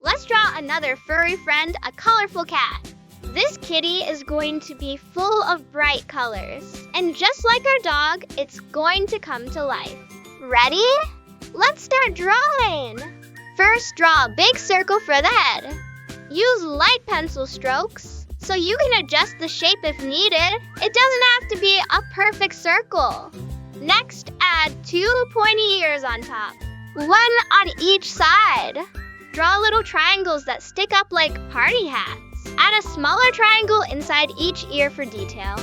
Let's draw another furry friend, a colorful cat. This kitty is going to be full of bright colors. And just like our dog, it's going to come to life. Ready? Let's start drawing. First, draw a big circle for the head. Use light pencil strokes so you can adjust the shape if needed. It doesn't have to be a perfect circle. Next, add 2 pointy ears on top, one on each side. Draw little triangles that stick up like party hats. Add a smaller triangle inside each ear for detail.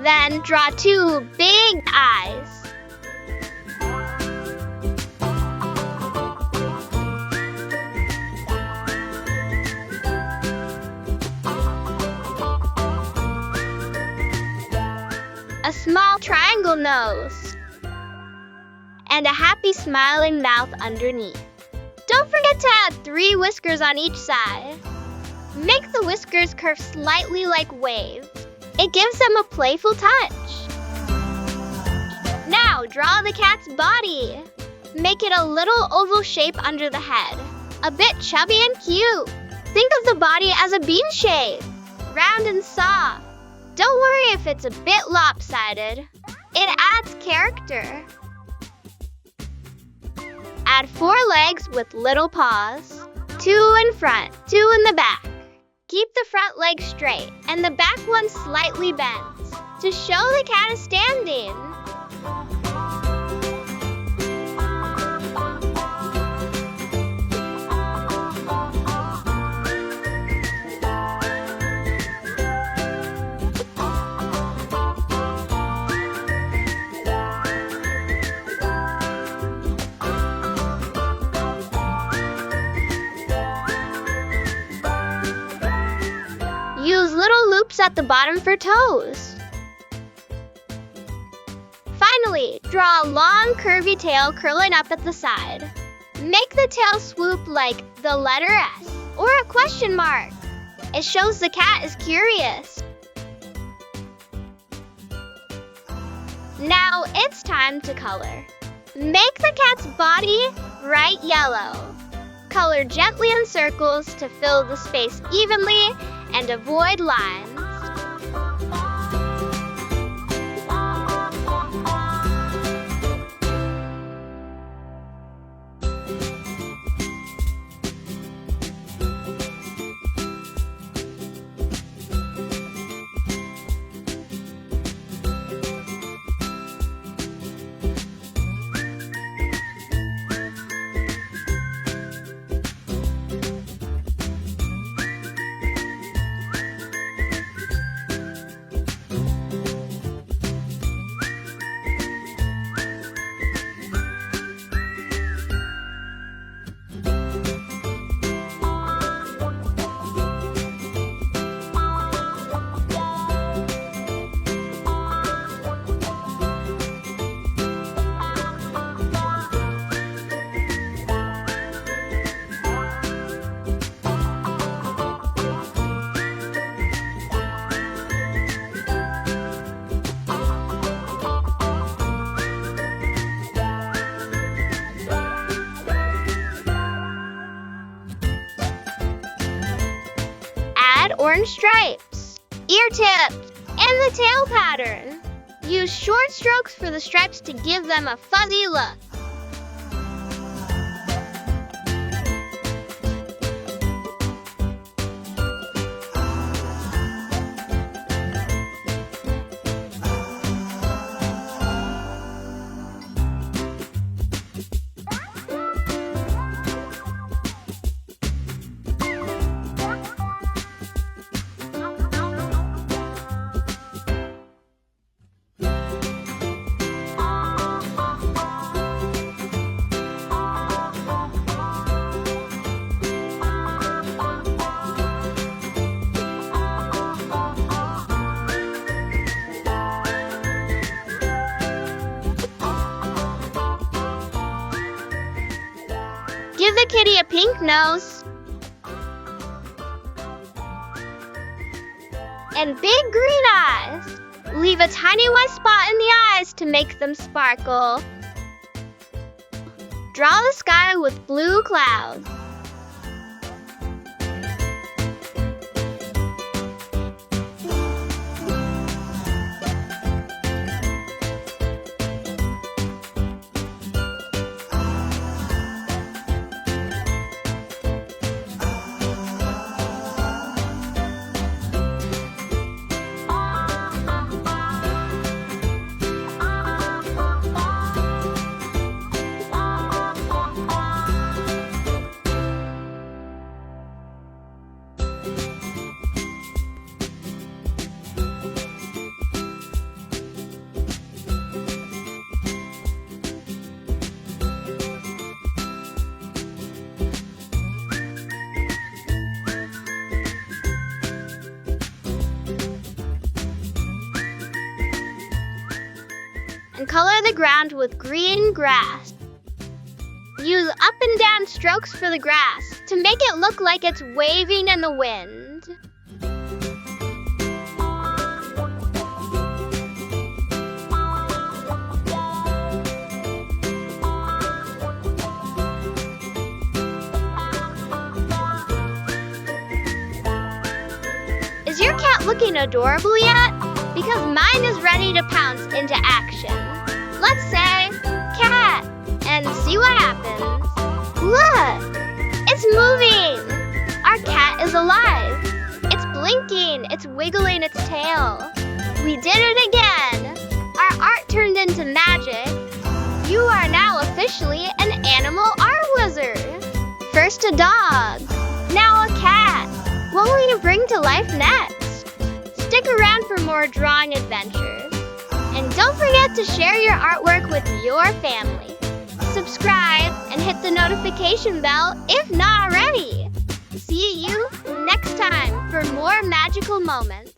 Then draw 2 big eyes. A small triangle nose, and a happy smiling mouth underneath. Don't forget to add 3 whiskers on each side. Make the whiskers curve slightly like waves. It gives them a playful touch. Now draw the cat's body. Make it a little oval shape under the head, a bit chubby and cute. Think of the body as a bean shape, round and soft. Don't worry if it's a bit lopsided. It adds character. Add 4 legs with little paws, 2 in front, 2 in the back. Keep the front leg straight and the back one slightly bent to show the cat is standing. Use little loops at the bottom for toes. Finally, draw a long curvy tail curling up at the side. Make the tail swoop like the letter S or a question mark. It shows the cat is curious. Now it's time to color. Make the cat's body bright yellow. Color gently in circles to fill the space evenly and avoid lines. Orange stripes, ear tips, and the tail pattern. Use short strokes for the stripes to give them a fuzzy look. Give the kitty a pink nose and big green eyes. Leave a tiny white spot in the eyes to make them sparkle. Draw the sky with blue clouds. And color the ground with green grass. Use up and down strokes for the grass to make it look like it's waving in the wind. Is your cat looking adorable yet? Because mine is ready to pounce into action. Let's say, cat, and see what happens. Look! It's moving! Our cat is alive. It's blinking, it's wiggling its tail. We did it again! Our art turned into magic. You are now officially an animal art wizard. First a dog, now a cat. What will you bring to life next? Stick around for more drawing adventures. And don't forget to share your artwork with your family. Subscribe and hit the notification bell if not already. See you next time for more magical moments.